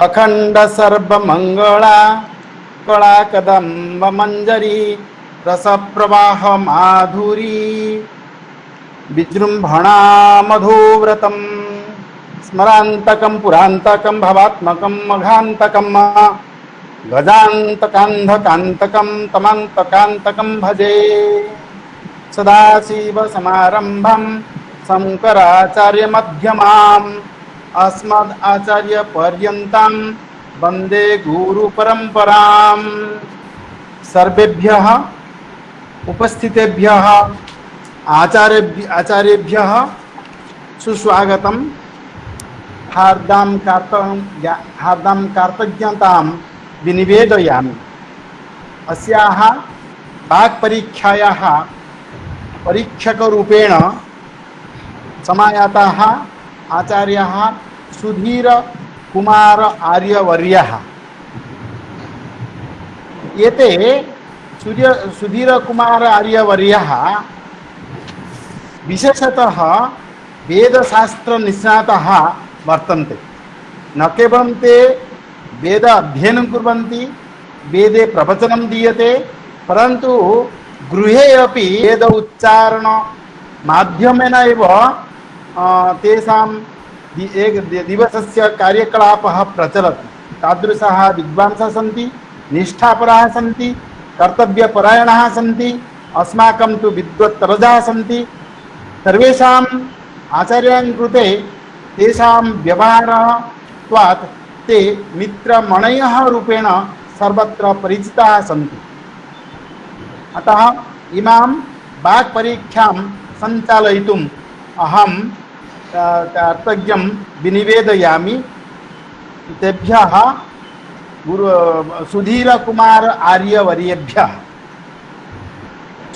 अखंड सर्वमंगला कला कदम्ब मंजरी रस प्रवाह माधुरी विजृंभणा मधुव्रतम स्मरांतकं पुरांतकं भवात्मकं मघांतकं गजान्तकान्धकान्तकं तमन्तकान्तकं भजे सदाशिवसमारम्भं शङ्कराचार्यमध्यमाम् अस्मदाचार्यपर्यन्तं वन्दे गुरुपरम्पराम्। सर्वेभ्यः उपस्थितेभ्यः आचार्येभ्यः सुस्वागतं। हार्दां कार्तज्ञतां विनिवेदयामि। अस्याः वाक्परीक्षायाः परीक्षकरूपेण समायाताः आचार्यः सुधीर कुमार आर्यवर्यः। एते सुधीर कुमार आर्यवर्यः विशेषतः वेदशास्त्र निष्णाताः वर्तन्ते। न केवलं ते वेद अध्ययनं कुर्वन्ति, वेदे प्रवचनं दीयते, परन्तु गृहे अपि वेद उच्चारण माध्यमेन एव तेषां एक दिवसस्य कार्यकलापः प्रचलति। तादृशाः विद्वांसः सन्ति, निष्ठापराः सन्ति, कर्तव्यपरायणाः सन्ति, अस्माकं तु विद्वत्तरजाः सन्ति। सर्वेषाम् आचार्यां कृते तेषां व्यवहारात् ते मित्रमणयः रूपेण सर्वत्र परिचिताः सन्ति। अतः इमां वाक्परीक्षां सञ्चालयितुम् अहं कर्तव्यं विनिवेदयामि। तेभ्यः सुधीर कुमार आर्यवर्येभ्यः।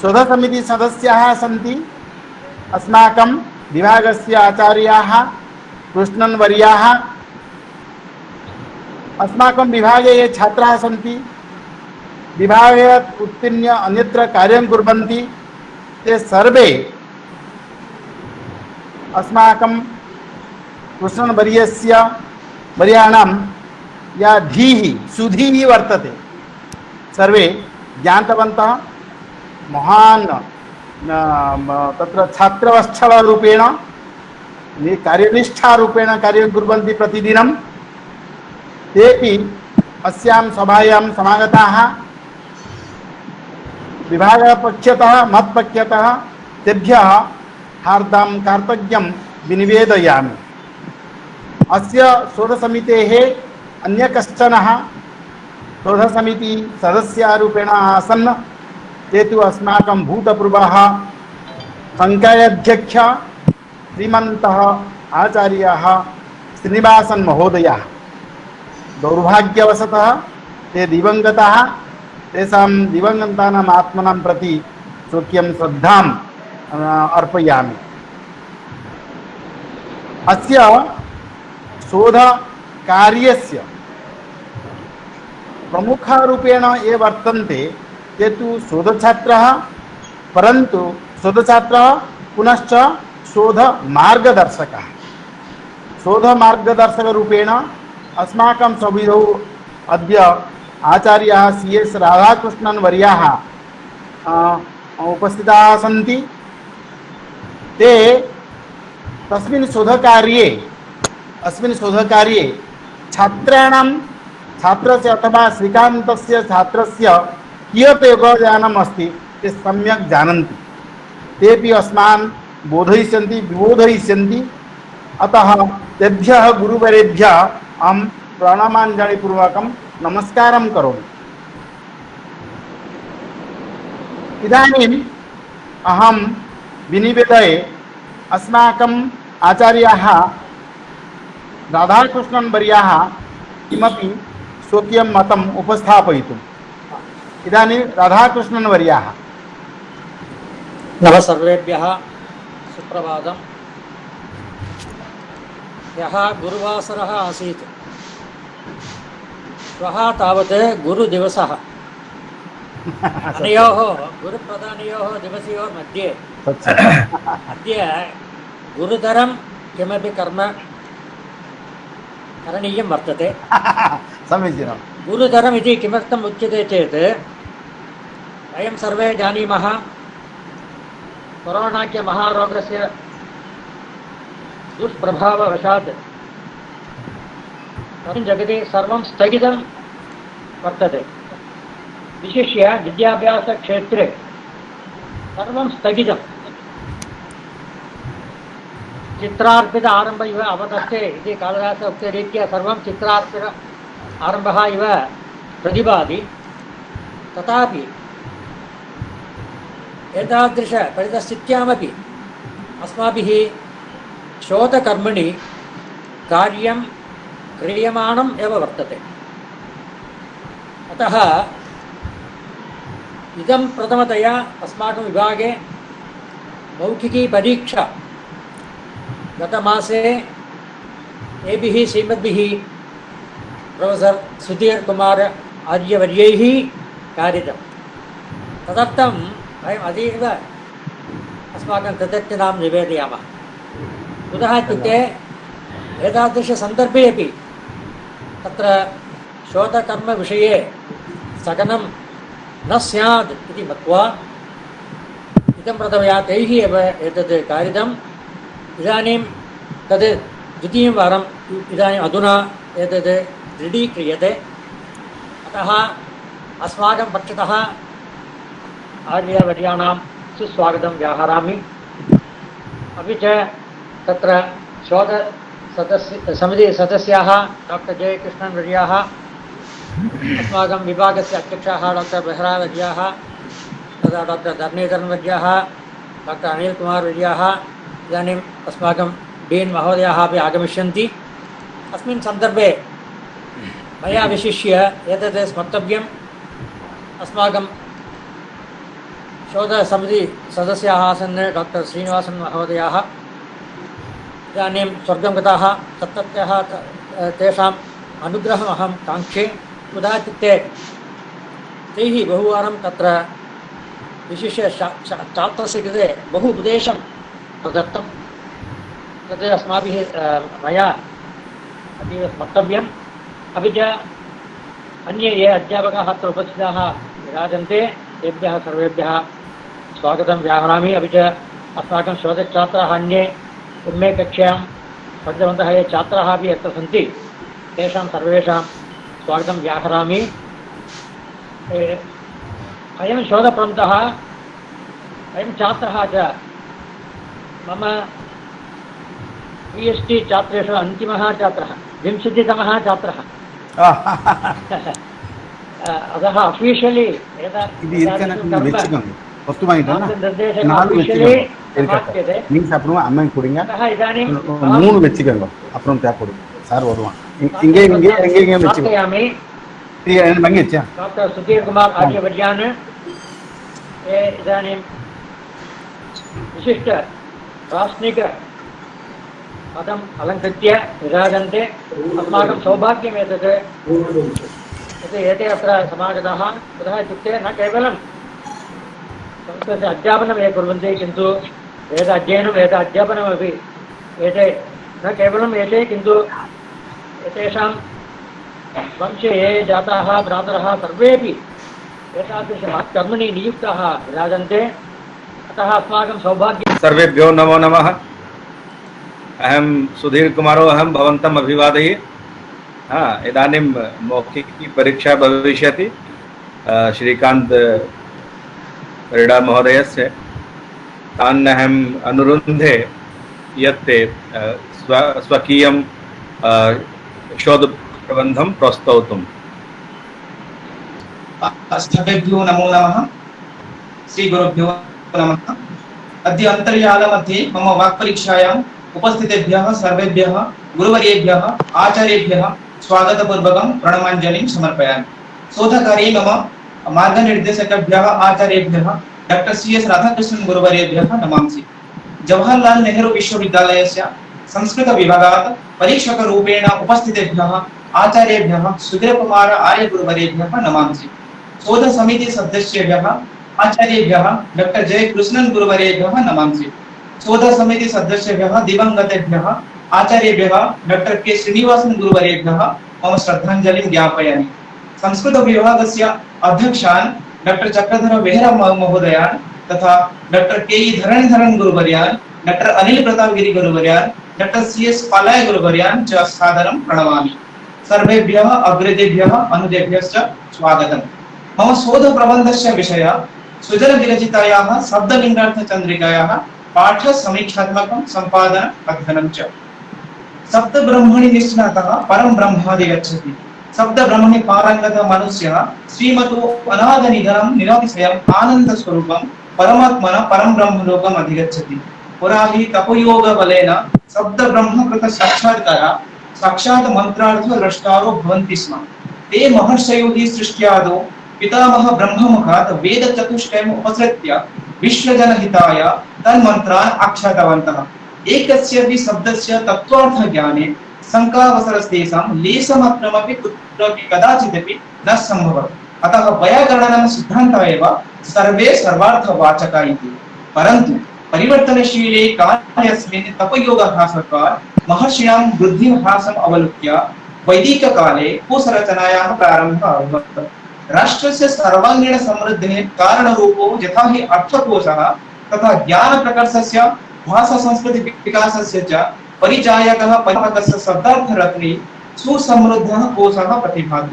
शोधसमिति सदस्याः सन्ति। अस्माकं विभागस्य आचार्याः कृष्णन् वर्याः। अस्माकं विभागे ये छात्राः सन्ति, विभागे उत्तीर्य अन्यत्र कार्यं कुर्वन्ति, ते सर्वे अस्माकं कृष्णन् वर्यस्य वर्याणां या धीः सुधीः वर्तते, सर्वे ज्ञातवन्तः। महान् तत्र छात्रवत्सलरूपेण कार्यनिष्ठारूपेण कार्यं कुर्वन्ति प्रतिदिनं। तेपि अस्यां सभायां समागताः। विभागपक्षतः मत्पक्षतः तेभ्यः हार्दां कार्तज्ञं विनिवेदयामि। अस्य शोधसमितेः अन्य कश्चनः शोधसमिति सदस्यरूपेण आसन्। ते तु अस्माकं भूतपूर्वः संकायाध्यक्षः श्रीमन्तः आचार्यः श्रीनिवासन् महोदयः। दौर्भाग्यवशतः ते दिवङ्गताः। तेषां दिवङ्गतानाम् आत्मनां प्रति स्वकीयं श्रद्धां अर्पयामि। अस्य शोधकार्यस्य प्रमुखरूपेण ये वर्तन्ते ते तु शोधछात्रः, परन्तु शोधछात्रः पुनश्च शोधमार्गदर्शकः। शोधमार्गदर्शकरूपेण अस्माकं सविधौ अद्य आचार्याः CS राधाकृष्णन् वर्याः उपस्थिताः सन्ति। ते अस्मिन् शोधकार्ये छात्रस्य अथवा श्रीकान्तस्य छात्रस्य कियत् योगदानम् अस्ति ते सम्यक् जानन्ति। तेपि अस्मान् बोधयिष्यन्ति, विबोधयिष्यन्ति। अतः तेभ्यः गुरुवरेभ्यः अहं प्रणमाञ्जलिपूर्वकं नमस्कारं करोमि। इदानीम् अहं विनिवेदये अस्माकम् आचार्याः राधाकृष्णन् वर्याः किमपि स्वकीयं मतम् उपस्थापयितुम्। इदानीं राधाकृष्णन् वर्याः। नमः सर्वेभ्यः, सुप्रभातम्। ह्यः गुरुवासरः आसीत्। श्वः तावत् गुरुदिवसः। अनयोः गुरुप्रधानयोः दिवसयोर्मध्ये अद्य गुरुतरं किमपि कर्म करणीयं वर्तते। समीचीनं। गुरुतरम् इति किमर्थम् उच्यते चेत् वयं सर्वे जानीमः कोरोनाख्यमहारोगस्य दुष्प्रभाववशात् तस्मिन् जगति सर्वं स्थगितं वर्तते। विशिष्य विद्याभ्यासक्षेत्रे सर्वं स्थगितं। चित्रार्पित आरम्भ इव अवतस्ते इति कालिदास उक्तरीत्या सर्वं चित्रार्पित आरम्भः इव प्रतिभाति। तथापि एतादृशपरितस्थित्यामपि अस्माभिः शोधकर्मणि कार्यं क्रियमाणम् एव वर्तते। अतः इदं प्रथमतया अस्माकं विभागे मौखिकी परीक्षा गतमासे एभिः श्रीमद्भिः प्रोफेसर् सुधीर् कुमार आर्यवर्यैः कारितं। तदर्थं वयम् अतीव अस्माकं कृतज्ञतां निवेदयामः। कुतः इत्युक्ते एतादृशसन्दर्भे अपि तत्र शोधकर्मविषये स्थगनं न स्यात् इति मत्वा इदं प्रथमया तैः एव एतत् कारितम्। इदानीं तद् द्वितीयं वारम् इदानीम् अधुना एतत् दृढीक्रियते। अतः अस्माकं पक्षतः आर्यवर्याणां सुस्वागतं व्याहरामि। अपि च तत्र समितिसदस्याः डॉक्टर जयकृष्णन् वर्याः, अस्माकं विभागस्य अध्यक्षाः डॉक्टर बेहरा वर्याः, तथा डॉक्टर धरणीधरन् वर्याः, डॉक्टर अनिल कुमार वर्याः, इदानीम् अस्माकं डीन् महोदयाः अपि आगमिष्यन्ति। अस्मिन् सन्दर्भे मया विशिष्य एतत् स्मर्तव्यम्। अस्माकं शोधसमितिसदस्याः आसन् डॉक्टर श्रीनिवासन महोदयाः, इदानीं स्वर्गं गताः। तत्रत्यः तेषाम् अनुग्रहम् अहं काङ्क्षे। कुतः इत्युक्ते तैः बहुवारं तत्र विशिष्य छात्रस्य कृते बहु उपदेशं प्रदत्तं। तत् अस्माभिः मया अतीव स्मर्तव्यम्। अपि च अन्ये ये अध्यापकाः अत्र उपस्थिताः विराजन्ते तेभ्यः सर्वेभ्यः स्वागतं व्याहरामि। अपि च अस्माकं शोधच्छात्राः अन्ये MA कक्षायां पठितवन्तः ये छात्राः अपि अत्र सन्ति, तेषां सर्वेषां स्वागतं व्याहरामि। अयं शोधप्रबन्धः अयं छात्रः च मम PhD छात्रेषु अन्तिमः छात्रः, 20तमः छात्रः। अतः अफीशियलि மீன்ஸ் அப்புறம் அம்மா கொடுங்க, 3 வச்சுக்கோங்க, அப்புறம் தேவைப்படும் சார் வருவான். இங்கே இங்கே எங்கே எங்கே வச்சுக்கோங்க. डॉक्टर सुधीर कुमार आर्यवर्यान् ये इदानीं विशिष्ट राष्ट्रिक पदम् अलङ्कृत्य विराजन्ते। अस्माकं सौभाग्यम् एतत् एते अत्र समागताः। कुतः इत्युक्ते न केवलं संस्कृतस्य अध्यापनं ये कुर्वन्ति, किन्तु वेद अध्ययनं वेद अध्यापनमपि एते न केवलम् एते, किन्तु एतेषां वंशे ये जाताः भ्रातरः सर्वेपि एतादृशकर्मणि नियुक्ताः विराजन्ते। अतः अस्माकं सौभाग्यं। सर्वेभ्यो नमो नमः। अहं सुधीर कुमारो अहं भवन्तम् अभिवादये। इदानीं मौखिकी परीक्षा भविष्यति। श्रीकान्त रेडा महोदयस्य तान् अहम् अनुरुन्धे यत् ते स्वकीयं शोधप्रबन्धं प्रस्तौतुम्। सर्वेभ्यो नमो नमः। श्रीगुरुभ्यो नमः। अद्य अन्तर्जालमध्ये मम वाक्परीक्षायाम् उपस्थितेभ्यः सर्वेभ्यः गुरुवर्येभ्यः आचार्येभ्यः स्वागतपूर्वकं प्रणमाञ्जलिं समर्पयामि। शोधकार्ये मम मार्गनिर्देशकेभ्यः आचार्येभ्यः डॉक्टर CS राधाकृष्णन् गुरुवर्येभ्यः नमांसि। जवाहरलाल नेहरू विश्वविद्यालयस्य संस्कृत विभागात् परीक्षकरूपेण उपस्थितेभ्यः आचार्येभ्यः सुधीरकुमार आर्यगुरुवर्येभ्यः नमांसि। शोध समिति सदस्येभ्यः आचार्येभ्यः डॉक्टर जयकृष्णन् गुरुवर्येभ्यः नमांसि। शोध समिति सदस्येभ्यः दिवंगतेभ्यः आचार्येभ्यः डॉक्टर के श्रीनिवासन गुरुवर्येभ्यः मम श्रद्धांजलिं ज्ञापयामि। संस्कृत विभागस्य अध्यक्षान् डॉक्टर चक्रधर बेहरा महोदयान् तथा डॉक्टर के धरणीधरन गुरुवर्यान्, डॉक्टर अनिल प्रतापगिरि गुरुवर्यान्, डॉक्टर CS पालाय गुरुवर्यान् च सादरं प्रणमामि। सर्वेभ्यः अग्रजेभ्यः अनुजेभ्यश्च स्वागतम्। मम शोध प्रबन्धस्य विषयः सुजन विरचितायाः शब्दलिङ्गार्थ चन्द्रिकायाः पाठ समीक्षात्मकं सम्पादन अध्ययनं च। शब्द ब्रह्मणि निष्णातः परं ब्रह्मादिगच्छति। शब्द ब्रह्मणि पारंगत मनुष्यः श्रीमतो अनाद निधनं निरतिशयम् आनंद स्वरूपं परमात्मना परं ब्रह्म लोकम् अधिगच्छति। पुरा हि तपयोग बलेन शब्द ब्रह्म कृत साक्षात्कार साक्षात् मंत्रार्थ द्रष्टारो भवन्ति स्म। ते महर्षयो हि सृष्ट्यादौ पितामह ब्रह्ममुखात् वेद चतुष्टयम् उपसृत्य विश्वजनहिताय तन्मन्त्रान् आख्यातवन्तः। एकस्यपि शब्दस्य तत्त्वार्थ ज्ञाने शङ्कावसरस्तेषां लेशमात्रमपि कुत्रापि कदाचिदपि न सम्भवति। अतः वैयाकरणं सिद्धान्तः एव सर्वे सर्वार्थवाचका इति। परन्तु परिवर्तनशीले कालेऽस्मिन् तपयोगह्रासत्वात् महर्षिणां बुद्धिह्रासम् अवलोक्य वैदिककाले कोशरचनायाः प्रारम्भः अभवत्। राष्ट्रस्य सर्वाङ्गीण समृद्धेः कारणरूपो यथा हि अर्थकोशः तथा ज्ञानप्रकर्षस्य भाषा संस्कृति विकासस्य च परिचायकः परिपालकस्य शब्दार्थरत्ने सुसमृद्धः कोशः प्रतिभाति।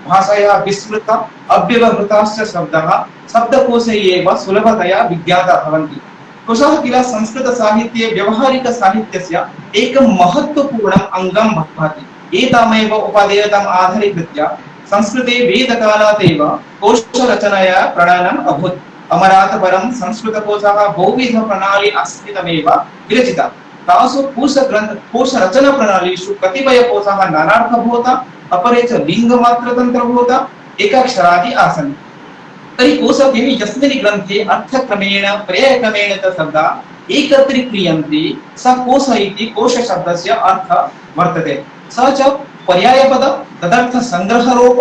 भाषायाः विस्मृत अव्यवहृताश्च शब्दाः शब्दकोशे एव सुलभतया विज्ञाताः भवन्ति। कोशः किल संस्कृत साहित्ये व्यवहारिक साहित्यस्य एकं महत्त्वपूर्णम् अङ्गं भाति। एतामेव उपादेयताम् आधारीकृत्य संस्कृते वेदकालात् एव कोशरचनाया प्रणयनम् अभूत्। अमरात् परं संस्कृतकोशः बहुविध प्रणाली आश्रितमेव विरचिता। तासु कोशरचनाप्रणालीषु कतिपयकोशाः नानार्थभूता, अपरे च लिङ्गमात्रतन्त्रभूता, एकाक्षरादि आसन्। तर्हि कोशके यस्मिन् ग्रन्थे अर्थक्रमेण पर्यायक्रमेण च शब्दाः एकत्रीक्रियन्ते स कोश इति कोशशब्दस्य अर्थः वर्तते। स च पर्यायपद तदर्थ संग्रहरूप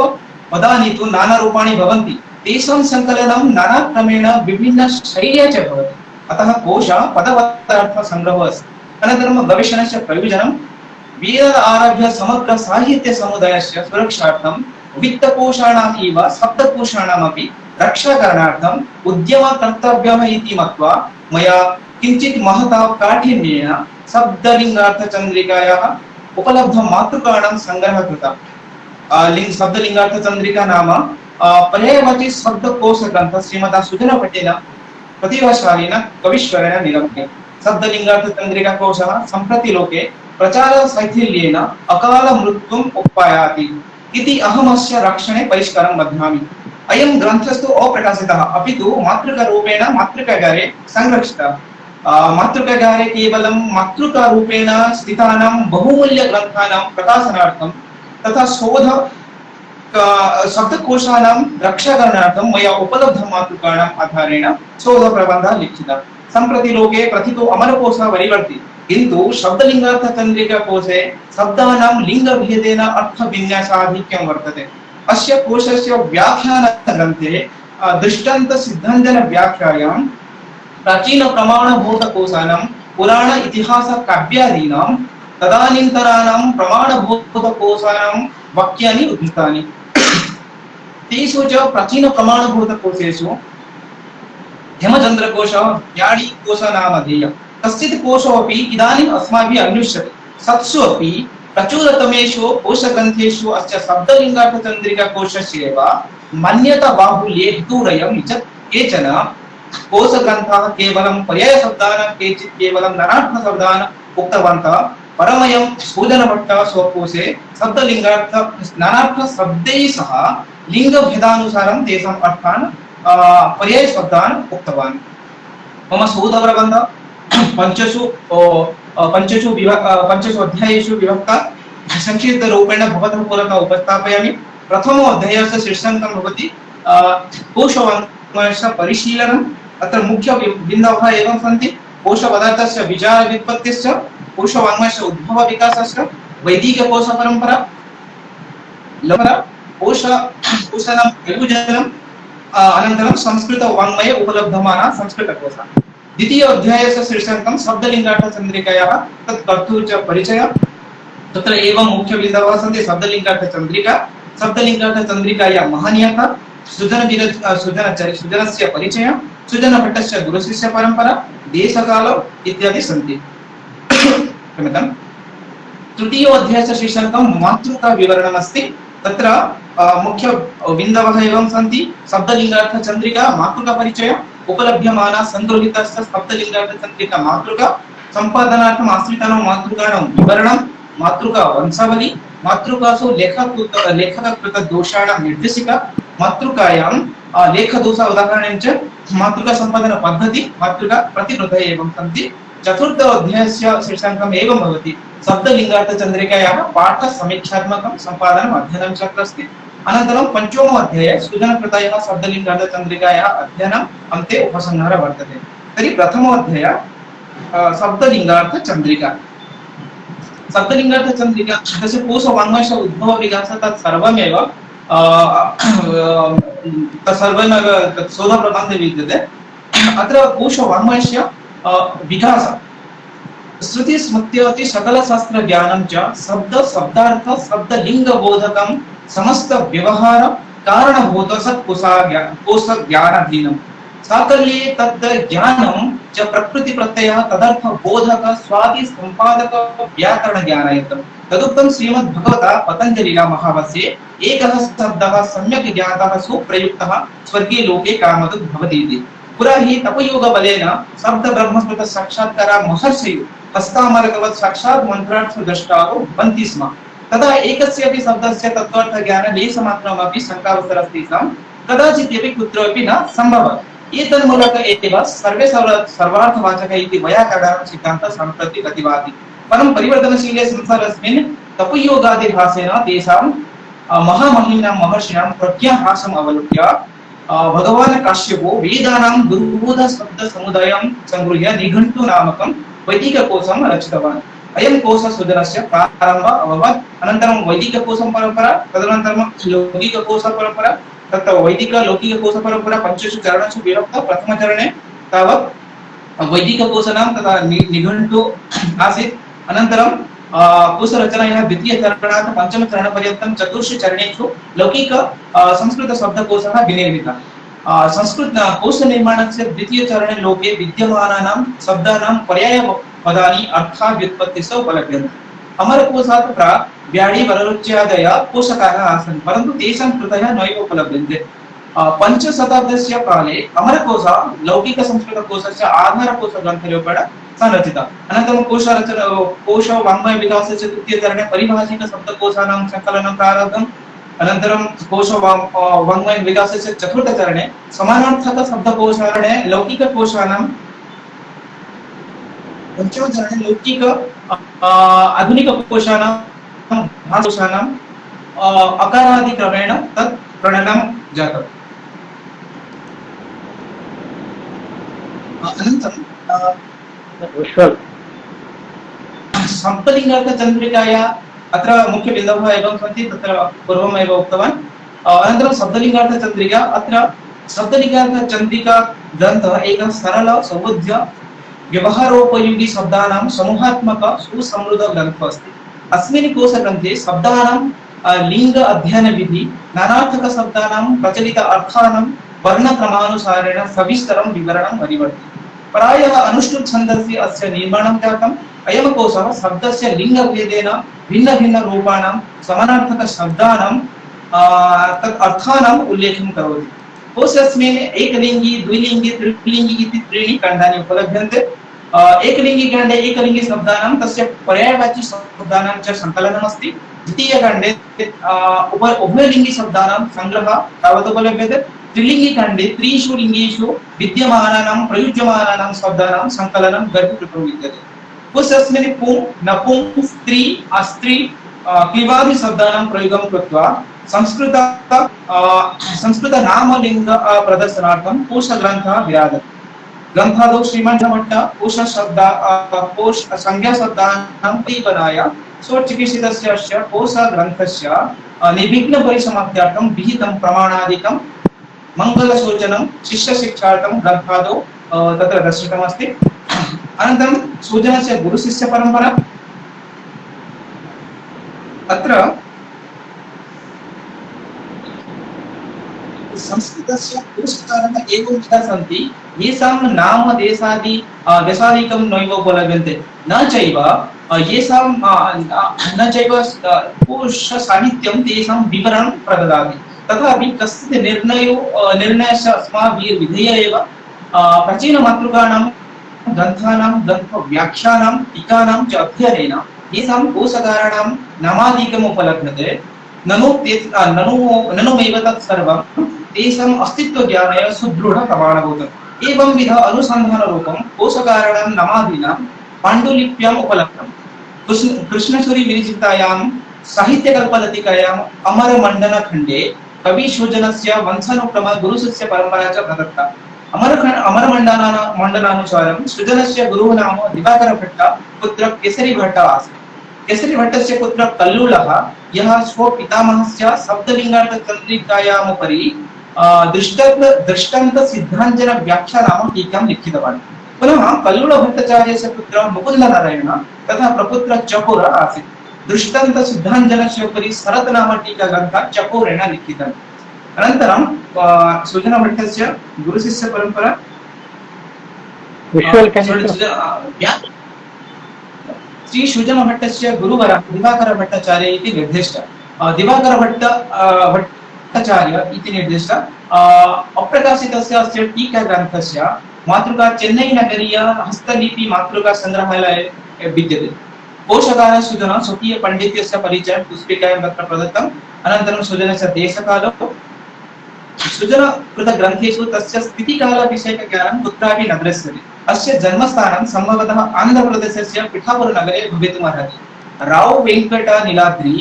पदानि तु नानारूपाणि भवन्ति। तेषां संकलनं नानाक्रमेण विभिन्न शैल्या च भवति। अतः कोश पदवदर्थ संग्रहः अस्ति। अनन्तरं गवेषणस्य प्रयोजनं वेद आरभ्य समग्र साहित्य समुदायस्य सुरक्षार्थं वित्तकोशानाम् इव शब्दकोशानामपि रक्षाकरणार्थम् उद्यमः कर्तव्यः इति मत्वा मया किञ्चित् महता काठिन्येन शब्दलिङ्गार्थचन्द्रिकायाः उपलब्ध मातृकाणां संग्रहः कृतः। शब्दलिङ्गार्थचन्द्रिका नाम पर्यायवाची शब्दकोशग्रन्थः श्रीमता सुजनभट्टेन प्रतिभाशालिना कवीश्वरेण निर्मितः। शब्दलिङ्गार्थचन्द्रिका कोशः सम्प्रति लोके प्रचारशैथिल्येन अकाल मृत्युम् उपयाति इति अहमस्य रक्षणे परिष्कारं बध्नामि। अयं ग्रन्थस्तु अप्रकाशितः अपि तु मातृकारूपेण मातृकागारे संरक्षितः। मातृकागारे केवलं मातृकारूपेण स्थितानां बहुमूल्यग्रन्थानां प्रकाशनार्थं तथा शोध शब्दकोशानां रक्षाकरणार्थं मया उपलब्धमातृकाणाम् आधारेण शोधप्रबन्धः लिखितः। सम्प्रति लोके प्रथितो अमरकोशः परिवर्ति, किन्तु शब्दलिङ्गार्थचन्द्रिका कोशे शब्दानां लिङ्गभेदेन अर्थविन्यासाधिक्यं वर्तते। अस्य कोशस्य व्याख्यानग्रन्थे दृष्टान्तसिद्धान्तव्याख्यायां प्राचीनप्रमाणभूतकोशानां पुराण इतिहास काव्यादीनां तदानीन्तराणां प्रमाणभूतकोशानां वाक्यानि उद्धृतानि। तेषु च प्राचीनप्रमाणभूतकोशेषु हेमचन्द्रकोशः याडीकोशनामधेयः। कश्चित् कोशोऽपि इदानीम् अस्माभिः अन्विष्यते। सत्सु अपि प्रचुरतमेषु कोशग्रन्थेषु अस्य शब्दलिङ्गार्थचन्द्रिका कोशस्य एव मान्यता बाहुल्ये हेतुरयम् यत् केचन कोशग्रन्थाः केवलं पर्यायशब्दान् केचित् केवलं नानार्थशब्दान् उक्तवन्तः। परमयं सुजनभट्टः स्वकोशे शब्दलिङ्गार्थ नानार्थशब्दैः सह लिङ्गभेदानुसारं तेषाम् अर्थान् पर्यायशब्दान् उक्तवान्। मम शोधप्रबन्धः पंचसु अध्यायेषु विभक्तः संक्षिप्तरूपेण भवतः पुरतः उपस्थापयामि। प्रथमो अध्यायस्य शीर्षकं भवति कोशवाङ्मयस्य परिशीलनम्। अत्र मुख्यबिन्दवः एवं सन्ति: कोशपदार्थस्य विचारव्युत्पत्तिश्च, कोशवाङ्मयस्य उद्भवविकासश्च, वैदिककोशपरम्परा, कोशानां विभजनम्, अनन्तरं संस्कृतवाङ्मये उपलभ्यमाना संस्कृतकोशः। द्वितीय अध्यायस्य शीर्षकं शब्दलिङ्गार्थचन्द्रिकायाः तत् कर्तुः च परिचयः। तत्र एवं मुख्यबिन्दवः सन्ति शब्दलिङ्गार्थचन्द्रिका, शब्दलिङ्गार्थचन्द्रिकायाः महनीयता, सृजनस्य परिचयः, सृजनभट्टस्य गुरुशिष्य परम्परा, देशकाल इत्यादि सन्ति। क्षम्यताम्। तृतीय अध्यायस्य शीर्षकं मातृका विवरणमस्ति। तत्र मुख्य बिन्दवः एवं सन्ति शब्दलिङ्गार्थचन्द्रिका, मातृका परिचयः, उपलभ्यमाना संगृहीतस्य शब्दलिङ्गार्थचन्द्रिका मातृका, सम्पादनार्थम् आश्रितानां मातृकाणां विवरणं, मातृका वंशावली, मातृकासु लेखककृत दोषाणां निर्देशिका, मातृकायां लेखदोष उदाहरणं च, मातृका सम्पादन पद्धति, मातृका प्रतिवृतयः एवं सन्ति। चतुर्थ अध्यायस्य शीर्षकम् एवं भवति शब्दलिङ्गार्थचन्द्रिकायाः पाठ समीक्षात्मकं सम्पादनम् अध्ययनं च अस्ति। अनन्तरं पञ्चमो अध्याये सृजनकृतयः शब्दलिङ्गार्थचन्द्रिकायाः अध्ययनम् अन्ते उपसंहारः वर्तते। तर्हि प्रथमो अध्याय शब्दलिङ्गार्थचन्द्रिका। शब्दलिङ्गार्थचन्द्रिका तस्य कोशवाङ्मयस्य उद्भवविकासः तत् सर्वमेव तत्सर्वमेव तत् शोधप्रबन्धे विद्यते। अत्र कोशवाङ्मयस्य विकास श्रुति स्मृत्यति सकल शास्त्र ज्ञानं च शब्द शब्दार्थ शब्दलिंग बोधकं समस्त व्यवहार कारणभूत कोश ज्ञानाधीनं साकल्ये तत् ज्ञानं च प्रकृति प्रत्ययः तदर्थ बोधक स्वादि संपादक व्याकरण ज्ञानायतम्। तदुक्तं श्रीमद्भगवता पतञ्जलिना महाभाष्ये एकः शब्दः सम्यक् ज्ञातः सुप्रयुक्तः स्वर्गे लोके कामदुग् भवति इति। पुरा हि तपयोग बलेन शब्द ब्रह्मस्मृत साक्षात्कार महर्षियो हस्तामरकवत् साक्षात् मंत्रार्थ द्रष्टारो भवन्ति स्म। तदा एकस्यापि शब्दस्य तत्त्वार्थ ज्ञान लेशमात्रमपि शङ्कावसरस्ति स्म, कदाचिदपि कुत्रापि न सम्भवति। एतन्मूलक एव सर्वे सर्वार्थवाचकः इति वैयाकरणानां सिद्धान्तः सम्प्रति प्रतिभाति। परं परिवर्तनशीले संसारेऽस्मिन् तपयोगादिभासेन तेषां महामहिम्नां महर्षिणां प्रज्ञाहासम् अवलोक्य भगवान् काश्यपो वेदानां दुर्बोध शब्द समुदायं संगृह्य निघण्टु नामकं वैदिककोशं रचितवान्। अयं कोश सृजनस्य प्रारम्भः अभवत्। अनन्तरं वैदिककोशं परम्परा, तदनन्तरं लौकिककोश परम्परा। तत्र वैदिक लौकिककोश परम्परा पञ्चसु चरणेषु विभक्ता। प्रथमचरणे तावत् वैदिककोशानां तथा निघण्टु आसीत्। अनन्तरं कोशरचनायाः द्वितीयचरणात् पञ्चमचरणपर्यन्तं चतुर्षु चरणेषु लौकिक संस्कृत शब्दकोशः विनिर्मितः। संस्कृत कोशनिर्माणस्य द्वितीयचरणे लोके विद्यमानानां शब्दानां पर्यायपदानि अर्थव्युत्पत्तिः उपलभ्यन्ते। अमरकोशात् प्राक् व्याळि वररुच्यादयः कोशकाः आसन्, परन्तु तेषां कृतयः नैव उपलभ्यन्ते। पञ्चशताब्दस्य काले अमरकोशः लौकिकसंस्कृतकोशस्य आधारकोशग्रन्थरूपेण संरचितः। अनन्तरं कोशवाङ्मय विकासस्य तृतीयचरणे परिभाषिक शब्दकोशानां सङ्कलनं प्रारब्धम्। अनन्तरं कोशवाङ्मय विकासस्य चतुर्थचरणे समानार्थक शब्दकोशचरणे लौकिककोशानां पञ्चमचरणे लौकिक आधुनिककोशानां भाषाकोशानां अकारादिक्रमेण तत् प्रणयनं जातम्। अनन्तरं शब्दलिङ्गार्थचन्द्रिकायाः अत्र मुख्यबिन्दवः एवं सन्ति, तत्र पूर्वमेव उक्तवान्। अनन्तरं शब्दलिङ्गार्थचन्द्रिका, अत्र शब्दलिङ्गार्थचन्द्रिका ग्रन्थः एकः सरल सौबोध्य व्यवहारोपयोगी शब्दानां समूहात्मक सुसमृद्ध ग्रन्थः अस्ति। अस्मिन् कोशग्रन्थे शब्दानां लिङ्ग अध्ययन विधि, नानार्थक शब्दानां प्रचलित अर्थानां वर्णक्रमानुसारेण सविस्तरं विवरणं परिवर्तितम्। प्रायः अनुष्टुप् छन्दस्य अस्य निर्माणं जातम्। अयं कोशः शब्दस्य लिङ्गभेदेन भिन्न भिन्न रूपाणां समानार्थक शब्दानां तत् अर्थानाम् उल्लेखं करोति। कोशस्मिन् एकलिङ्गी, द्विलिङ्गी, त्रिलिङ्गी इति त्रीणि खण्डानि उपलभ्यन्ते। एकलिङ्गी खण्डे एकलिङ्गी शब्दानां तस्य पर्यायवाचि शब्दानां च सङ्कलनमस्ति। द्वितीयखण्डे उभयलिङ्गी शब्दानां सङ्ग्रहः तावत् उपलभ्यते। त्रिलिङ्गी खण्डे त्रिषु लिङ्गेषु विद्यमानानां प्रयुज्यमानानां शब्दानां सङ्कलनं गर्भकृतं विद्यते। कोशस्मिन् पुं, नपुं, स्त्री, अस्त्री, क्लिवादि शब्दानां प्रयोगं कृत्वा संस्कृत नामलिङ्ग प्रदर्शनार्थं कोशग्रन्थः विराजते। ग्रन्थादौ श्रीमन्भट्ट कोश संज्ञाशब्दानां परिवर्तनाय स्वचिकित्सितस्य कोशग्रन्थस्य निर्विघ्न परिसमाप्त्यर्थं विहितं प्रमाणादिकं मंगलसूचनं शिष्यशिक्षार्थं ग्रन्थादौ तत्र दर्शितमस्ति। अनन्तरं सुजनस्य गुरुशिष्यपरम्परा। अत्र संस्कृतस्य पुरस्कारः एवं सन्ति येषां नाम देशादि देशादिकं नैव उपलभ्यन्ते न चैव येषां न चैव पुरुषसाहित्यं तेषां विवरणं प्रददाति। तथापि कस्य निर्णयस्य अस्माभिः विधेय एव प्राचीनमातृकाणां ग्रन्थानां ग्रन्थव्याख्यानां टीकानां च अध्ययनेन येषां कोशकाराणां नामादिकम् उपलभ्यते ननुमेव तत् सर्वं तेषाम् अस्तित्वज्ञानाय सुदृढप्रमाणभूतम्। एवंविध अनुसन्धानरूपं कोशकाराणां नामादीनां पाण्डुलिप्याम् उपलब्धम्। कृष्णसूरि विरचितायां साहित्यकल्पलतिकायाम् अमरमण्डनखण्डे कविशोजनस्य वंशानुक्रम गुरुशिष्य परम्परा च प्रदत्ता। अमरमण्डनानुसारं सृजनस्य गुरुः नाम दिवाकरभट्ट, पुत्र केसरीभट्ट आसीत्। केसरीभट्टस्य पुत्र कल्लूलः, यः स्वपितामहस्य शब्दलिङ्गार्थचन्द्रिकायामुपरि दृष्टान्तसिद्धान्तव्याख्या टीकां लिखितवान्। पुनः कल्लूलभट्टाचार्यस्य पुत्रः मुकुन्दनारायण तथा प्रपुत्र चकोर आसीत्। दृष्टान्तसिद्धान्तस्य उपरि शरत् नाम टीकाग्रन्थः चकोरेण लिखितम्। अनन्तरं सुजनभट्टस्य गुरुशिष्यपरम्परा। श्री सुजनभट्टस्य गुरुवरः दिवाकरभट्टाचार्य इति निर्दिष्टः। दिवाकरभट्टाचार्य इति निर्दिष्टः अप्रकाशितस्य अस्य टीकाग्रन्थस्य मातृका चेन्नैनगरीय हस्तलिपि मातृका संग्रहालये विद्यते। कोशकारः सुजनः स्वकीयपाण्डित्यस्य परिचयं पुस्तिकायां तत्र प्रदत्तम्। अनन्तरं सुजनस्य देशकालो सुजनकृतग्रन्थेषु तस्य स्थितिकालविषयकज्ञानं कुत्रापि न दृश्यते। अस्य जन्मस्थानं सम्भवतः आन्ध्रप्रदेशस्य पिठापुरनगरे भवितुमर्हति। राव वेंकट नीलाद्रि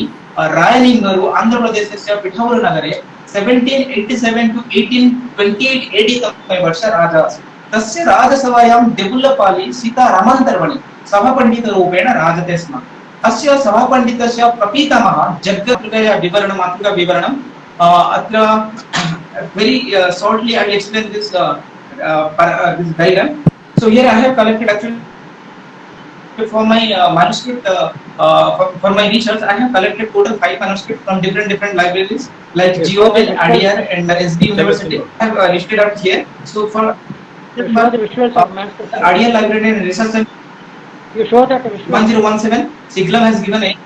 रायलिंगरु आन्ध्रप्रदेशस्य पिठापुरनगरे 1787 to 1828 AD तमे वर्षे राजा आसीत्। तस्य राजसभायां देवुल्लपाली सीतारामान्तर्मणि सभापण्डितरूपेण राजते स्म। अस्य सभापण्डितस्य प्रपीतामहः जग्गत्रिकया विवरणं मातृका विवरणं अत्र very shortly I will explain this this diagram. So here I have collected actually for my manuscript for my research I have collected total 5 manuscripts from different libraries like GOL, ADR and SB University. I have listed out here. So for the visuals of manuscript. ADR library and research center, You show that visual. 1017 Siglam has given a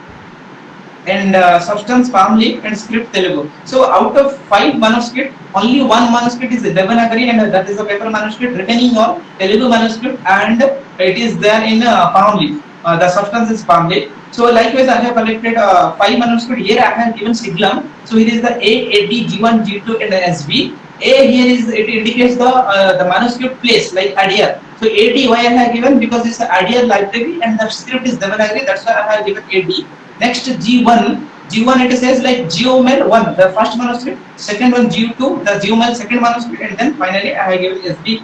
and substance palm leaf and script Telugu. So out of 5 manuscripts, only 1 manuscript is Devanagari and that is a paper manuscript. Remaining all Telugu manuscript and it is there in palm leaf. The substance is palm leaf. So likewise I have collected 5 manuscripts. Here I have given Siglam. So it is the A, AD, G1, G2 and the SB. A here is it indicates the manuscript place like ADR. So AD why I have given because it's the ADR library and the script is Devanagari. That's why I have given AD. Next G1 it says like GeoMel 1 the first manuscript, second one G2 the GeoMel second manuscript and then finally I have given SB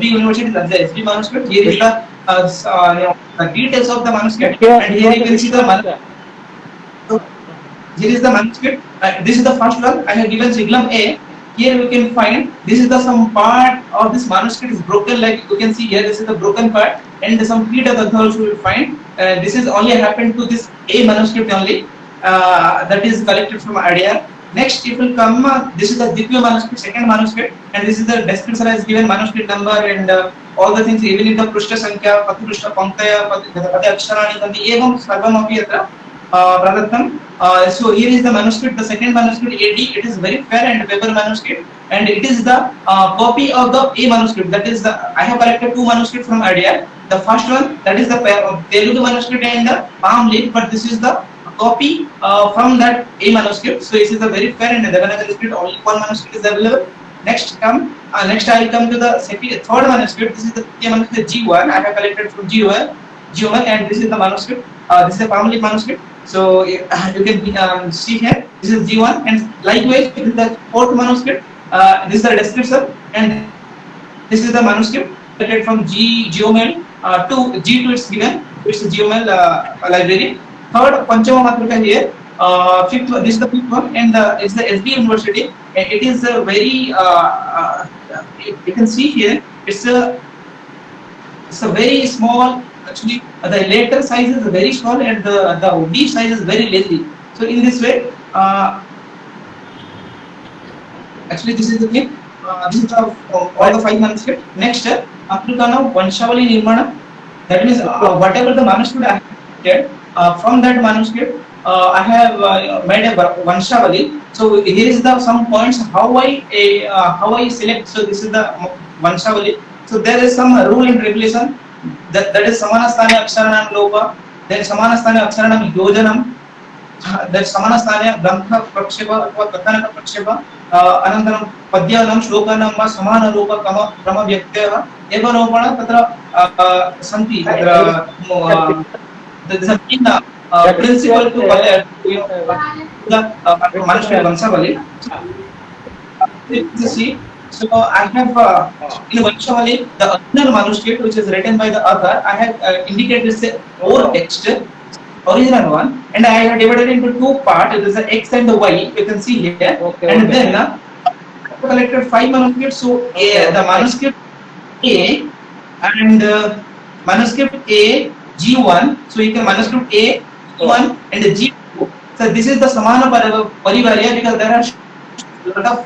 University that's the SB manuscript. Here is the details of the manuscript and here you can see the manuscript. Here is the manuscript. This is the first one. I have given Siglam A. Here you can find this is the some part of this manuscript is broken like you can see here this is the broken part and some feet of the third you will find this is only happened to this A manuscript only that is collected from ADR. Next it will come this is the Dipya manuscript second manuscript and this is the description is given manuscript number and all the things even in the Prushta Sankhya Pati Prushta Pankaya Pati Aksharani Tanti Evam Sarvam Api Atra Pradattam. So here is the manuscript, the second manuscript AD. It is very fair and paper manuscript, and it is the copy of the A manuscript. That is the I have collected 2 manuscripts from ADR. The first one that is the Telugu manuscript and the palm leaf, but this is the copy from that A manuscript. So this is a very fair and Devanagari script. Only 1 manuscript is available. Next I will come to the third manuscript. This is the manuscript G1. I have collected from G1 and this is the manuscript. This is the palm leaf manuscript. So you can see here this is G1 and likewise this is the 4th manuscript. This is the description and this is the manuscript collected from GeoMel to G2 it's given. It's the GeoMel library. Third Panchama Matrika here. Fifth one, this is the 5th one and it's the SB University. It is a very you can see here it's a very small. Actually, the later size is very small and the deep size is very lengthy. So in this way, actually this is the thing. This is all the 5 manuscripts. Next, Matrukana Vanshavali Nirmana. That means whatever the manuscript I have created, from that manuscript I have made a Vanshavali. So here is the some points how I select. So this is the Vanshavali. So there is some rule and regulation. That is Samanasthane Aksharanam Lopa, then Samanasthane Aksharanam Yojanam, that Samanasthane Grantha Prakshepa or Kathanaka Prakshepa, Anantaram Padyanam Shlokanam va Samana Rupa Krama Vyaktya, Eva Ropana Tatra Santi, the principle to the Manuscript Vanshavali. See. So I have in Vanshavali the original manuscript which is written by the author. I have indicated the core text, original one, and I have divided into 2 parts. It is the X and the Y. You can see here. And then I collected 5 manuscripts. So the manuscript A and manuscript A G1. So you can manuscript A G1 and the G2. So this is the Samana Parivarya because there are lot of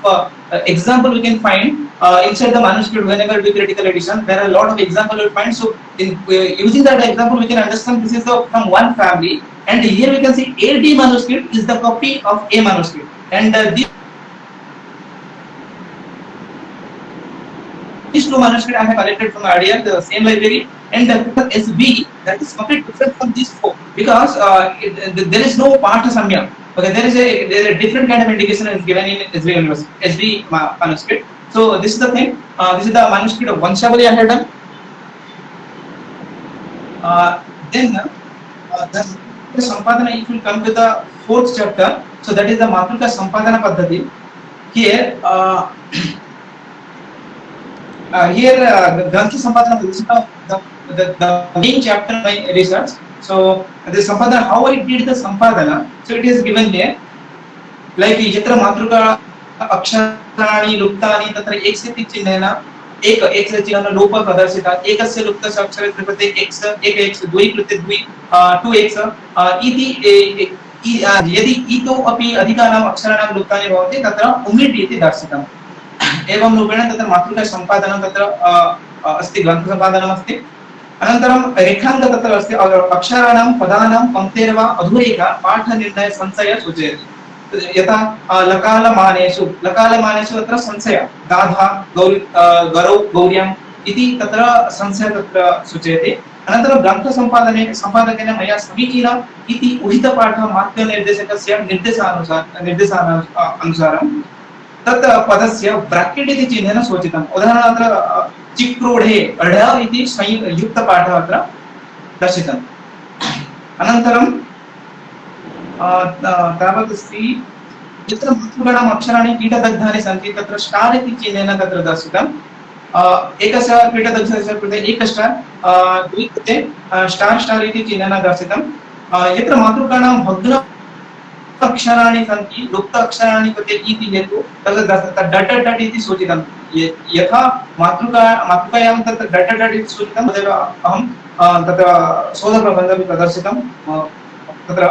example we can find inside the manuscript. Whenever we critical edition, there are a lot of example we find. So using that example, we can understand this is from one family. And here we can see AD manuscript is the copy of A manuscript, and these 2 manuscripts I have collected from earlier the same library. And SB, that is completely different from these 4 because there is no part samya. Okay, there is a different kind of indication is given in SB manuscript. So this is the thing. This is the manuscript of Vanshavali I have done. Then the Sampadana, if you come to the 4th chapter, so that is the Matruka Sampadana Paddhati. Here, Grantha Sampadana, this is the main chapter of my research. So the Sampadana, how I did the Sampadana, so it is given here. Like Yatra Matruka Aksharani Luktani Tatra Eksati Chinena, Eka Exachina Lopa Padarsita, Ekasya Lukta Sakshara Tripate X, Eka X, Dui Prite Dui, 2X, Iti Yadi Ito Api Adhikanam Aksharanam Luktani Bhavati, Tatra Umit Iti Darsitam. Evam Rupena Tatra Matruka Sampadana Tatra Asti Grantha Sampadana Asti. अनन्तरं रेखांक तत्र अस्ति अक्षराणां पदानां पंक्तेर्वा अधुरेखा पाठ निर्णय संशय सूचयति यथा लकालमानेषु तत्र संशय गाधा गरौ गौर्यम् इति तत्र संशय तत्र सूचयति अनन्तरं ग्रन्थ सम्पादकेन मया समीचीन इति उहित पाठ मार्ग निर्देशकस्य निर्देशानुसारं तत् पदस्य ब्राकेट इति चिह्नेन सूचितम् उदाहरणार्थ चिक्रोढे अढ इति संयुक्त पाठः अत्र दर्शितम् अनन्तरं तावत् अस्ति यत्र मातृगणाम् अक्षराणि कीटदग्धानि सन्ति तत्र स्टार् इति चिह्नेन तत्र दर्शितम् एकस्य कीटदग्धस्य कृते 1 स्टार् द्वि कृते स्टार् इति चिह्नेन दर्शितम् यत्र मातृगणां भग्न अक्षराणि सन्ति लुप्त अक्षराणि कृते इति हेतु तत्र डट इति सूचितं यथा मातृकायां तत्र डट इति सूचितं तदेव अहं तत्र शोधप्रबन्धं प्रदर्शितं तत्र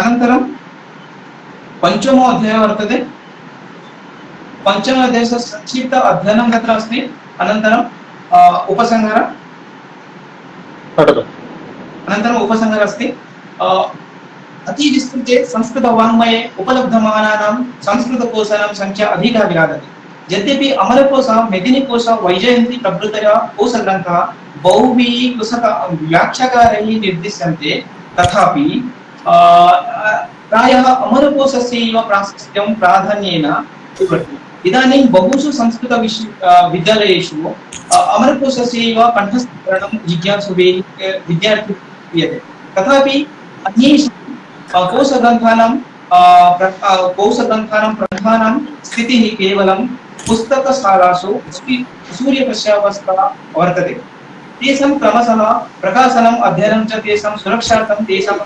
अनन्तरं पञ्चमो अध्यायः वर्तते पञ्चम अध्यायस्य संक्षिप्त अध्ययनं तत्र अस्ति अनन्तरं उपसंहारः अस्ति अति विस्तृते संस्कृत वाङ्मये उपलब्धमानानां संस्कृतकोशानां संख्या अधिका विराजते यद्यपि अमरकोशः मेदिनीकोशः वैजयन्ती प्रभृतयः कोशग्रन्थाः बहुभिः व्याख्याकारैः निर्दिश्यन्ते तथापि प्रायः अमरकोशस्यैव प्राशस्त्यं प्राधान्येन भवति इदानीं बहुषु संस्कृत विद्यालयेषु अमरकोशस्यैव कण्ठस्थीकरणं जिज्ञासुभिः विद्यार्थिभिः क्रियते तथापि अन्येषु कोशग्रन्थानां प्रधानां स्थितिः केवलं पुस्तकशालासु सूर्यकस्यावस्था वर्तते तेषां क्रमशः प्रकाशनम् अध्ययनं च तेषां सुरक्षार्थं तेषां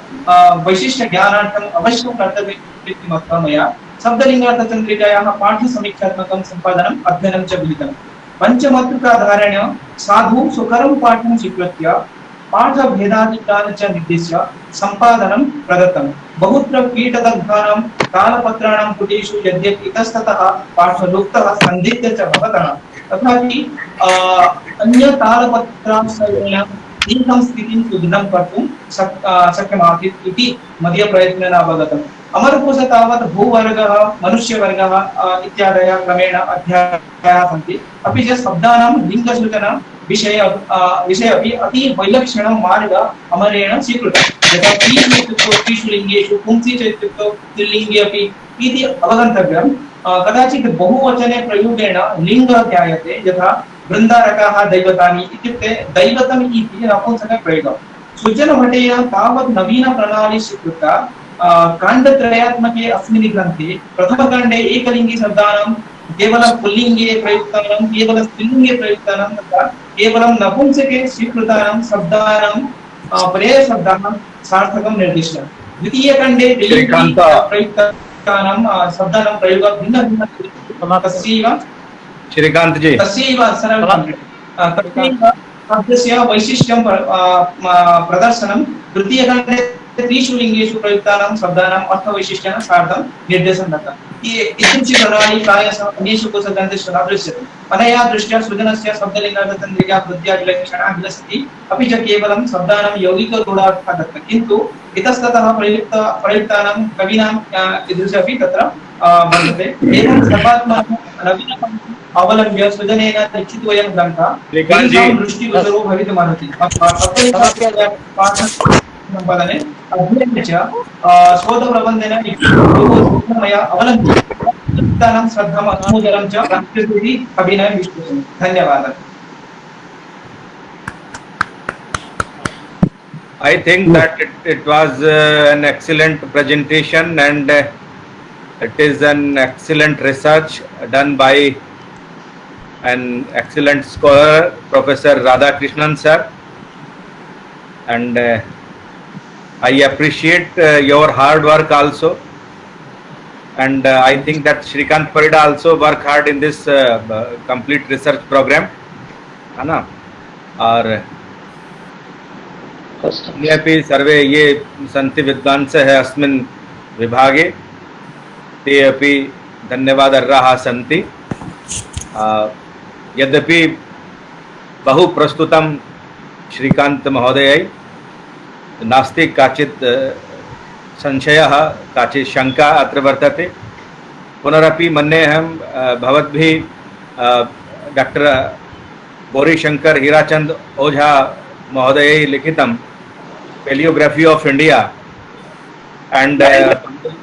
वैशिष्ट्यज्ञानार्थम् अवश्यं कर्तव्यमिति मत्वा मया शब्दलिङ्गार्थचन्द्रिकायाः पाठसमीक्षात्मकं सम्पादनम् अध्ययनं च विहितम् पंचमातृकाधारेण साधु सुकरं पाठं स्वीकृत्य पाठभेदादिकान् च निर्दिश्य सम्पादनं प्रदत्तं। बहुत्र कीटदग्धानां तालपत्राणां पुटेषु यद्यपि इतस्ततः पाठलुप्तः सन्दिग्धः च भवतः, तथापि अन्य तालपत्राश्रयेण दीर्घं स्थितिं सुदृढं कर्तुं शक्यमासीत् इति मदीयप्रयत्नेन अवगतम्। अमरकोश तावत् भूवर्गः, मनुष्यवर्गः इत्यादयः क्रमेण अध्यायाः सन्ति। अपि च शब्दानां लिङ्गसूचना विषय अपि अति वैलक्षण्यं मार्ग अमरेण स्वीकृतः। यथा त्रिषु लिङ्गेषु पुंसि च इत्युक्तौ स्त्रीलिङ्गे अपि इति अवगन्तव्यं। कदाचित् बहुवचने प्रयोगेण लिङ्गः ज्ञायते, यथा वृन्दारकाः दैवतानि इत्युक्ते दैवतम् इति नपुंसकप्रयोगः। सुजनभट्टेन तावत् नवीनप्रणाली स्वीकृता। काण्डत्रयात्मके अस्मिन् ग्रन्थे प्रथमकाण्डे एकलिङ्गी शब्दानां केवलं पुल्लिङ्गे प्रयुक्तानां, केवलं स्त्रीलिङ्गे प्रयुक्तानां तथा केवलं नपुंसके स्वीकृतानां शब्दानां पर्यायशब्दानां सार्थकं निर्दिष्टम्। द्वितीयकाण्डे प्रयुक्तानां शब्दानां प्रयोगः भिन्नभिन्न तस्यैव श्रीकांत जी तस्यैव शब्दस्य वैशिष्ट्यं प्रदर्शनं। तृतीयकाण्डे त्रिषु लिङ्गेषु प्रयुक्तानां शब्दानाम् अर्थवैशिष्ट्यानां सार्धं निर्देशनं दत्तम्। इदृशी प्रणाली प्रायशः अन्येषु कोशग्रन्थेषु न दृश्यते। अनया दृष्ट्या सृजनस्य शब्दलिङ्गार्थतन्त्रिका कृत्यादिलक्षणा विलसति, अपि च केवलं शब्दानां यौगिकरूढार्थः दत्तः, किन्तु इतस्ततः प्रयुक्तानां कवीनां ईदृशी अपि तत्र वर्तते। एवं सर्वात्मनः नवीनपन्थम् अवलम्ब्य सृजनेन लिखितोऽयं ग्रन्थः दृष्टिगोचरो भवितुमर्हति। संपादने अध्ययने च शोधप्रबन्धेन मया अवलम्बितानां श्रद्धाम् अनुमोदनं च संस्कृतिः अभिनयं विश्वसमि। धन्यवादः। I think that it was an excellent presentation, and it is an excellent research done by an excellent scholar, Professor Radhakrishnan sir, and I appreciate your hard work also, and I think that Shrikant Parida also work hard in this complete research program, है ना? और अन्यपि सर्वे ये सन्ति विद्वांसः अस्मिन् विभागे, ते अपि धन्यवादार्हाः सन्ति। यद्यपि बहु प्रस्तुतं श्रीकांत महोदयै, नास्ति काचित् संशयः, काचित् शंका अत्र वर्तते। पुनरपि मन्ये अहं भवद्भिः डॉक्टर गौरीशंकर हीराचंद ओझा महोदयै लिखितं palaeography of India and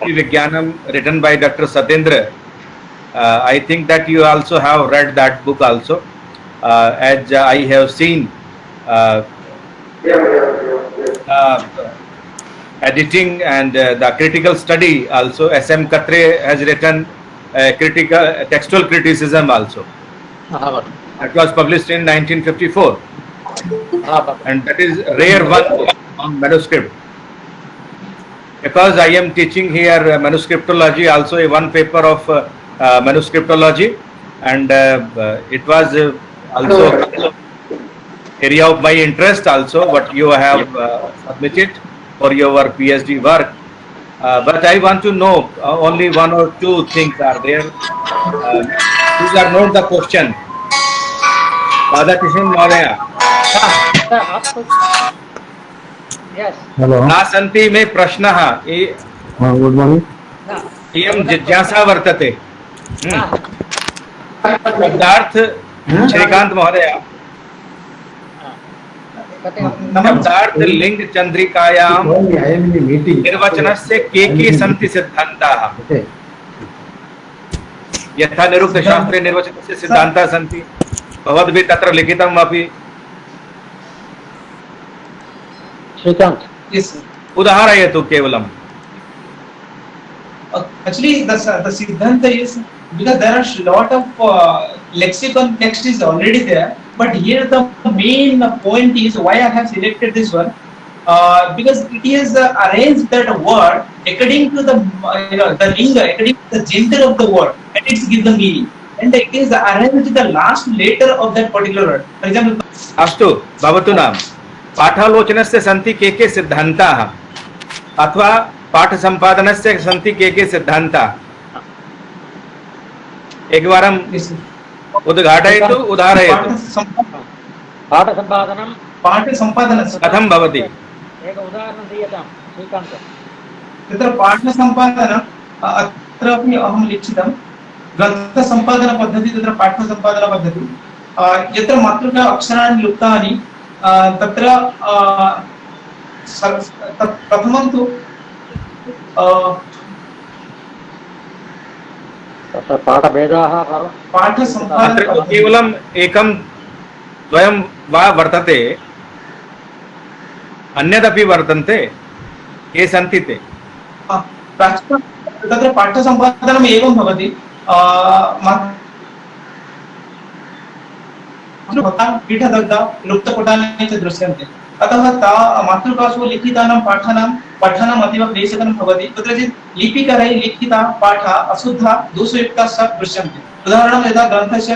Vigyanam written by Dr. Satyendra. I think that you also have read that book also, as I have seen editing and the critical study also. S.M. Katre has written critical textual criticism also. That was published in 1954, and that is rare one on manuscript. Because I am teaching here manuscriptology also, one paper of manuscriptology, and it was also area of my interest also, what you have submitted for your PhD work. But I want to know only one or two things are there. These are not the question. Radhakrishnan Mahodaya. Yes. Hello नासन्ति मे प्रश्नः good morning इयं जिज्ञासा वर्तते। शब्दार्थ श्रीकांत महोदय, शब्दार्थ लिंग चंद्रिकायां निर्वचनस्य के सन्ति सिद्धान्ताः। यथा निरुक्तशास्त्रे निर्वचनस्य सिद्धान्ताः सन्ति, भवद्भिः तत्र लिखितम् अपि। Shrikant. Yes. उदाहरयतु केवलम्। Actually, the Siddhanta is because there are a lot of lexicon text is already there, but here the main point is why I have selected this one, because it is arranged that word according to the the linga, according to the gender of the word, and it's give the meaning. and it is arranged the last letter of that particular word. For example, अस्तु भवतु नाम पाठालोचनस्य सन्ति के सिद्धान्ताः अथवा पाठसम्पादनस्य सन्ति के सिद्धान्ताः एकवारं उद्घाटयतु उदाहरयतु पाठसम्पादनं कथं भवति एक उदाहरणं दीयतां श्रीकान्त तत्र पाठसम्पादनम् अत्रापि अहं लिखितं ग्रन्थसम्पादनपद्धति तत्र पाठसम्पादनपद्धति यत्र मातृका अक्षराणि लुप्तानि तत्र प्रथमं तु तत्र पाठभेदाः अत्र केवलम् एकं द्वयं वा वर्तते अन्यदपि वर्तन्ते ये सन्ति ते तत्र पाठसम्पादनम् एवं भवति पीठदग्धा लुप्तपुटानि च दृश्यन्ते अतः मातृकासु लिखितानां पाठानां पठनम् अतीव क्लेशकरं भवति कुत्रचित् लिपिकरैः लिखिता पाठा अशुद्धा दोषयुक्ता च दृश्यन्ते उदाहरणं यदा ग्रन्थस्य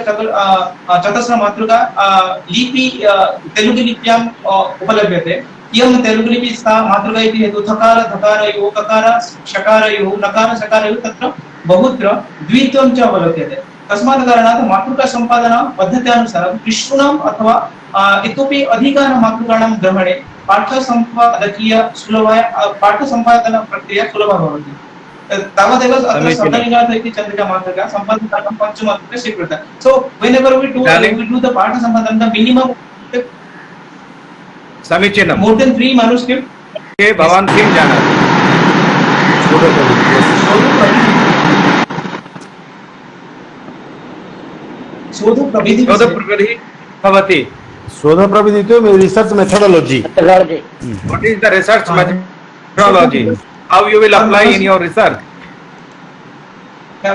चतस्र मातृका लिपि तेलुगुलिप्याम् उपलभ्यते इयं तेलुगुलिपि सा मातृका इति हेतु थकार धकारयोः ककार शकारयोः नकार शकारयोः तत्र बहुत्र द्वित्वं च अवलोक्यते तस्मात् कारणात् मातृका सम्पादन पद्धत्यानुसारं तिसॄणाम् अथवा इतोपि अधिकानां मातृकाणां ग्रहणे पाठसम्पादकीय सुलभा पाठसम्पादन प्रक्रिया सुलभा भवति तावदेव अत्र शब्दलिङ्गार्थ इति चन्द्रिका मातृका सम्पादनार्थं पञ्चमातृका स्वीकृता सो whenever we do the पाठ सम्पादन the minimum समीचीनं more than 3 manuscript के भवान् किं जानाति शोधप्रविधि भवति शोधप्रविधि तो research methodology what is the research methodology how you will apply in your research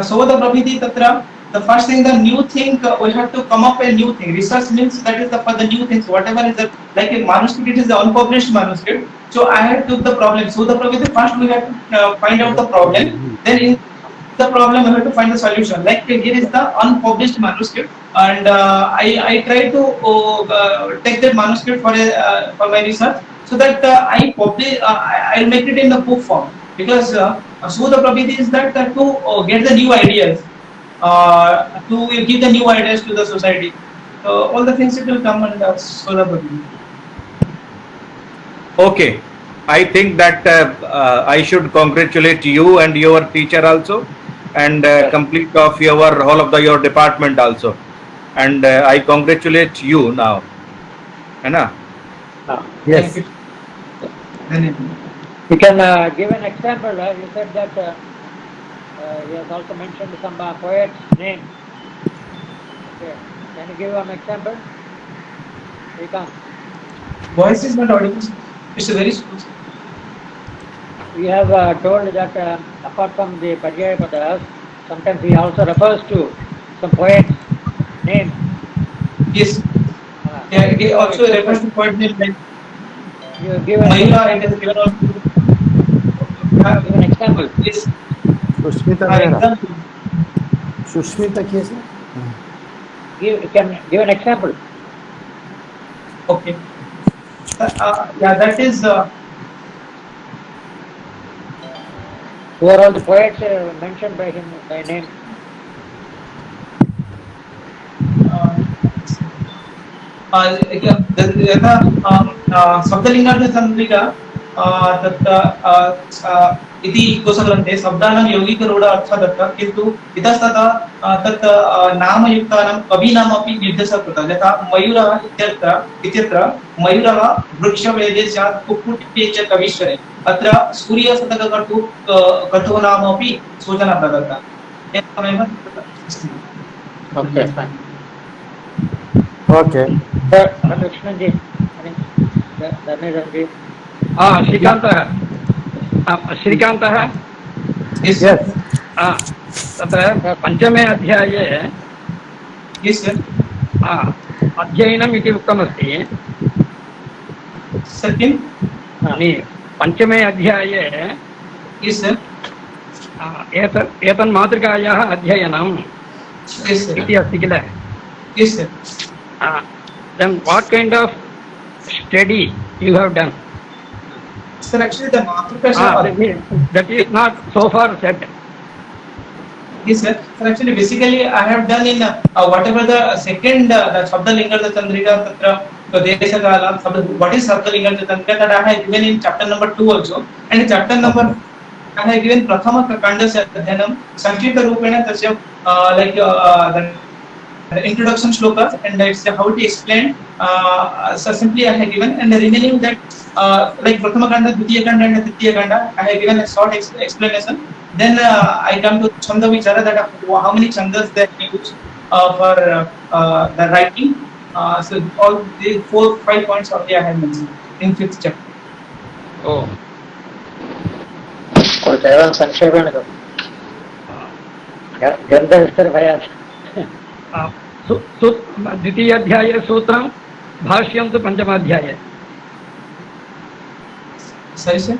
शोधप्रविधि तत्र the first thing the new thing we have to come up a new thing research means that is for the new things whatever is the, like a manuscript it is the unpublished manuscript so I had took the problem so the problem first we have to find out the problem then in the problem we have to find the solution like here is the unpublished manuscript and I try to take that manuscript for my research so that I publish I'll make it in the book form because so the problem is that to get the new ideas to give the new ideas to the society. All the things it will come under solar problem. Okay, I think that I should congratulate you and your teacher also, and complete of your whole of your department also, and I congratulate you now. है ना? Yes. You can give an example. You said that you have also mentioned some poet's name. Okay. Can you give an example? You can. Voice is not audible. It's very smooth. We have told that apart from the Paryayapadas, sometimes he also refers to some poet's name. Yes. Yeah, he also refers to poet name like you give an example. Yes. Sushmita Sushmita कैसे You can give an example. Okay. Yeah, that is Who are all the poets mentioned by him by name? यथा शब्दलिङ्गार्थ चन्द्रिका तत् इति कोशग्रन्थे शब्दानां यौगिकरूढ अर्थः दत्तः किन्तु इतस्ततः तत् नामयुक्तानां कवीनामपि निर्देशः कृतः यथा मयूरः इत्यत्र मयूरः वृक्षवेदे स्यात् कुक्कुटे च कवीश्वरे अत्र सूर्यशतककर्तुः नाम अपि सूचना प्रदत्ता Okay, fine. Okay. Krishnan ji, Dharmendra ji. श्रीकान्तः Yes. तत्र पञ्चमे अध्याये Yes, sir. अध्ययनम् इति उक्तमस्ति Second. पञ्चमे अध्याये Yes, sir. एतन्मातृकायाः अध्ययनं Yes, sir. इति अस्ति किल Yes, sir. then what kind of study you have done? Sir, actually the Matrika That is not so far said. Yes, sir. So actually, basically, I have done in whatever the second the Shabda Linga Chandrika Tatra Pradesha Kala. What is Shabda Linga Chandrika that I have given in chapter number 2 also, and in chapter number I have given Prathama Kakanda Sadhanam Sanskriта Rupena Tasya like the introduction shlokas and it's how to explain. So simply I have given and the remaining that like Prathama Kanda, Dvitiya Kanda, and Tritiya Kanda, I have given a short explanation. Then I come to Chanda Vichara that how many chandas that we use for the writing. So all the 4-5 points of the I have mentioned in 5th chapter. Oh. केवलं संक्षेपेण ग्रन्थविस्तरभयात् द्वितीयाध्याये सूत्रं भाष्यं तु पञ्चमाध्याये Sorry, sir.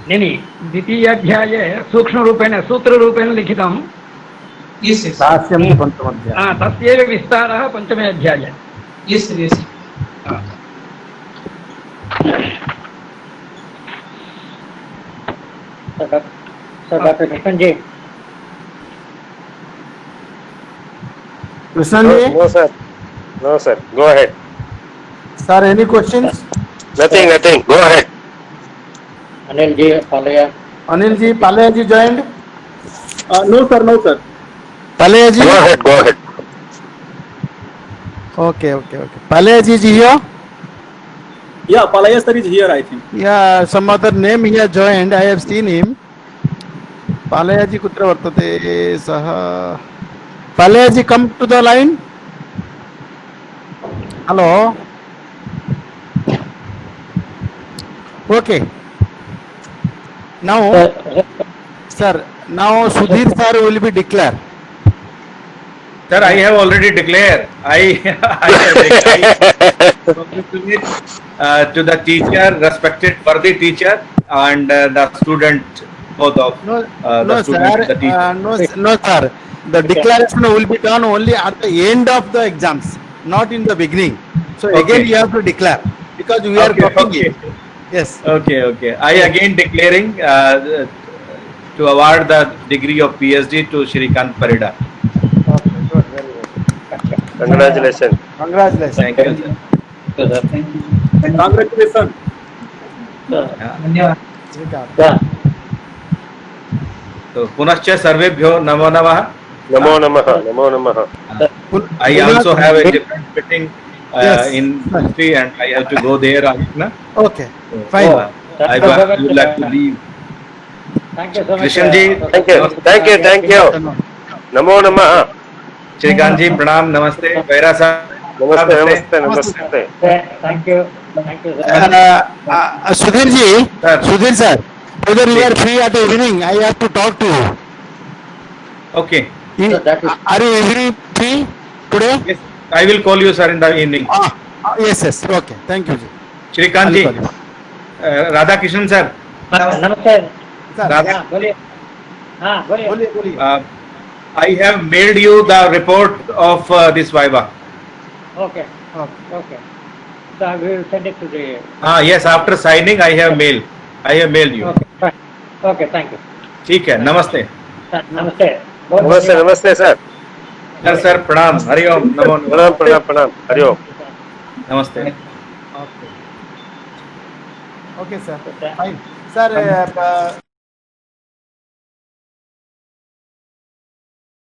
नहीं द्वितीयाध्याये सूक्ष्मरूपेण सूत्ररूपेण लिखितं Yes, yes. दास्यं पञ्चमध्याये तस्यैव विस्तारः पञ्चमे अध्याये Yes, sir. Yes. So Dr. Krishanji, Krishanji, No, sir. No, sir. Go ahead. sir, any questions? Nothing. Go ahead. Anilji, Palaya. Anilji, Palayaji joined? No, sir. Palayaji? Go ahead. Okay. Palayaji ji here? Yeah, Palaya sir is here, I think. Yeah, some other name he has joined. I have seen him. Palayaji kutra vartate saha. Palayaji, come to the line. Hello. Okay. Now, sir, now Sudhir sir will be declared. Sir, I have already declared. I to the teacher, respected worthy teacher, and the student, both of No, the student, the teacher. no, sir. The declaration will be done only at the end of the exams, not in the beginning. So Okay. again, you have to declare because we are copying it. Yes. Okay. I again declaring to award the degree of PhD to Shrikant Parida. Congratulations. Congratulations. Thank you, sir. Thank you. Congratulations. धन्यवाद. Shrikant. So पुनश्च सर्वेभ्यो नमो नमः. Namo Namaha. I also have a different fitting Yes. in history and I have to go there. Na? Okay. Fine. I would like to leave. Thank you so much. Krishan ji, Thank you. Namo Namaha. Shrikant ji, pranam, namaste. Vaira sir, Namaste. Thank you. Sir. Sudhir ji, Sir. Sudhir sir, whether you are free at the evening, I have to talk to you. Okay. So that is- Are you free today? Yes, I will call you, sir, in the evening. Yes. Okay. Thank you, ji. Shrikant ji, I'll call you. Radha Kishan sir, नमस्ते. Sir, Radha, हाँ, बोलिए. हाँ, बोलिए. बोलिए. I have mailed you the report of this Viva. Okay. So I will send it to the. Yes, after signing, I have mailed you. Okay. Fine. Okay. Thank you. ठीक है, नमस्ते. Namaste. Namaste, sir. Sir, pranam, hari om, namo namo. Pranam. Hari Om. Namaste. Okay, sir. Fine. Sir,